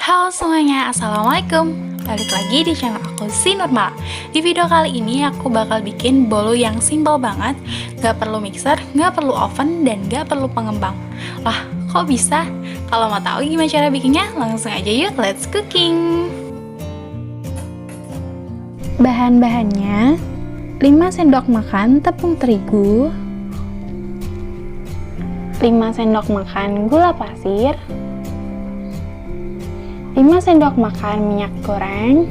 Halo semuanya, Assalamualaikum. Balik lagi di channel aku, Si Nurmala. Di video kali ini aku bakal bikin bolu yang simple banget. Gak perlu mixer, gak perlu oven, dan gak perlu pengembang. Wah, kok bisa? Kalau mau tahu gimana cara bikinnya, langsung aja yuk, let's cooking. Bahan-bahannya 5 sendok makan tepung terigu, 5 sendok makan gula pasir, 5 sendok makan minyak goreng,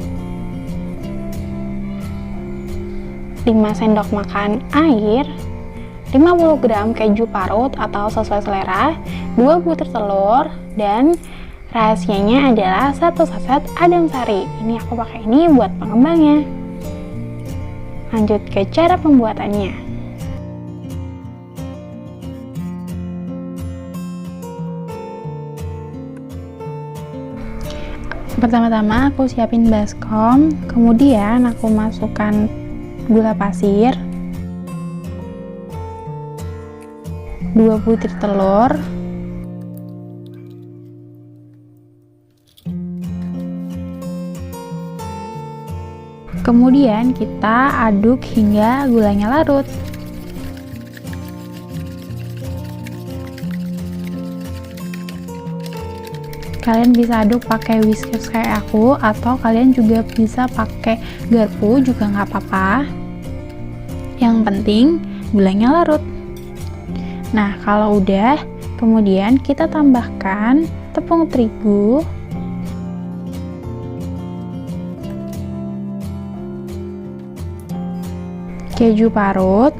5 sendok makan air, 50 gram keju parut atau sesuai selera, 2 butir telur, dan rahasianya adalah 1 saset adem sari. Ini aku pakai ini buat pengembangnya. Lanjut ke cara pembuatannya. Pertama-tama aku siapin baskom, kemudian aku masukkan gula pasir, 2 butir telur, kemudian kita aduk hingga gulanya larut. Kalian bisa aduk pakai whiskers kayak aku, atau kalian juga bisa pakai garpu juga nggak apa-apa. Yang penting gulanya larut. Nah, kalau udah, kemudian kita tambahkan tepung terigu, keju parut,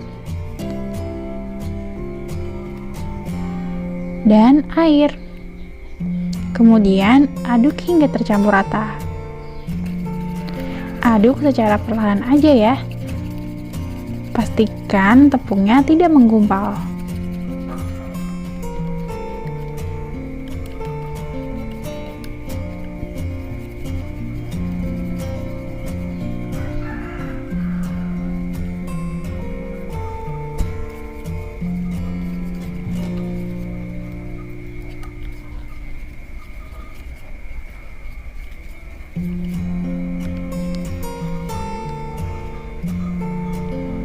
dan air. Kemudian aduk hingga tercampur rata. Aduk secara perlahan aja ya. Pastikan tepungnya tidak menggumpal.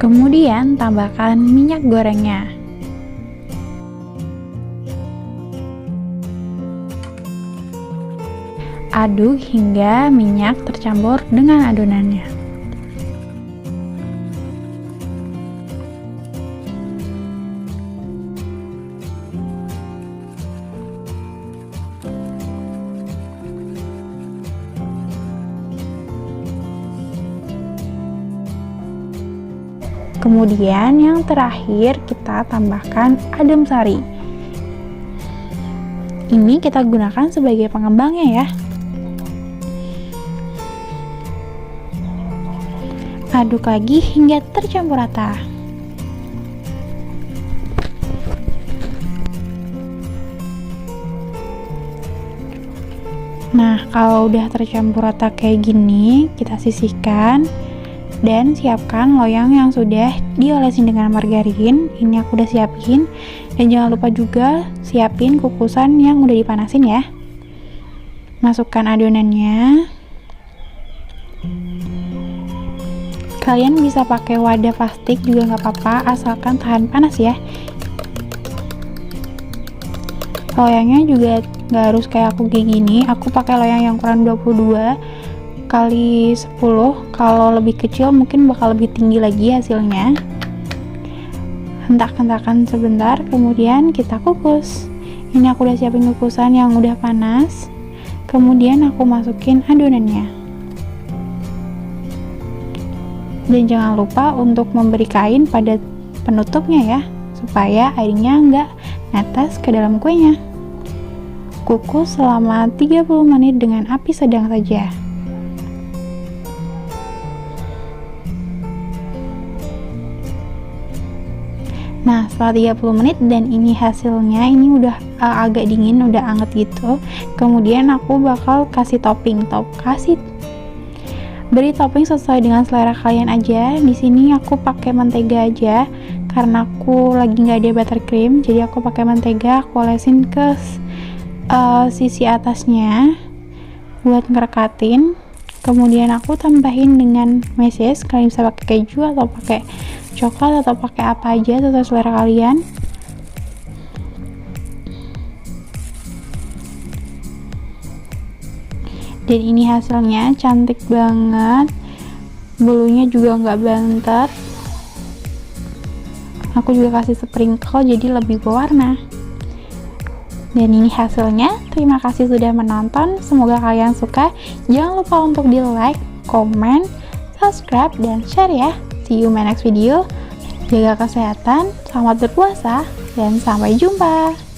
Kemudian tambahkan minyak gorengnya. Aduk hingga minyak tercampur dengan adonannya. Kemudian yang terakhir kita tambahkan adem sari. Ini kita gunakan sebagai pengembangnya ya. Aduk lagi hingga tercampur rata. Nah, kalau udah tercampur rata kayak gini, kita sisihkan. Dan siapkan loyang yang sudah diolesin dengan margarin. Ini aku udah siapin. Dan jangan lupa juga siapin kukusan yang udah dipanasin ya. Masukkan adonannya. Kalian bisa pakai wadah plastik juga nggak apa-apa, asalkan tahan panas ya. Loyangnya juga nggak harus kayak aku kayak gini. Aku pakai loyang yang ukuran 22 kali 10. Kalau lebih kecil mungkin bakal lebih tinggi lagi hasilnya. Hentak-hentakan sebentar, kemudian kita kukus. Ini aku udah siapin kukusan yang udah panas. Kemudian aku masukin adonannya. Dan jangan lupa untuk memberi kain pada penutupnya ya, supaya airnya nggak netes ke dalam kuenya. Kukus selama 30 menit dengan api sedang saja. Nah, setelah 30 menit dan ini hasilnya, ini udah agak dingin, udah anget gitu. Kemudian aku bakal kasih topping. Beri topping sesuai dengan selera kalian aja. Di sini aku pakai mentega aja karena aku lagi nggak ada buttercream, jadi aku pakai mentega. Aku olesin ke sisi atasnya. buat ngerekatin. Kemudian aku tambahin dengan meses, kalian bisa pakai keju atau pakai coklat atau pakai apa aja sesuai selera kalian. Dan ini hasilnya cantik banget, bulunya juga nggak bantet. Aku juga kasih sprinkle jadi lebih berwarna. Dan ini hasilnya. Terima kasih sudah menonton, semoga kalian suka. Jangan lupa untuk di like, comment, subscribe, dan share ya. See you in my next video. Jaga kesehatan, selamat berpuasa, dan sampai jumpa.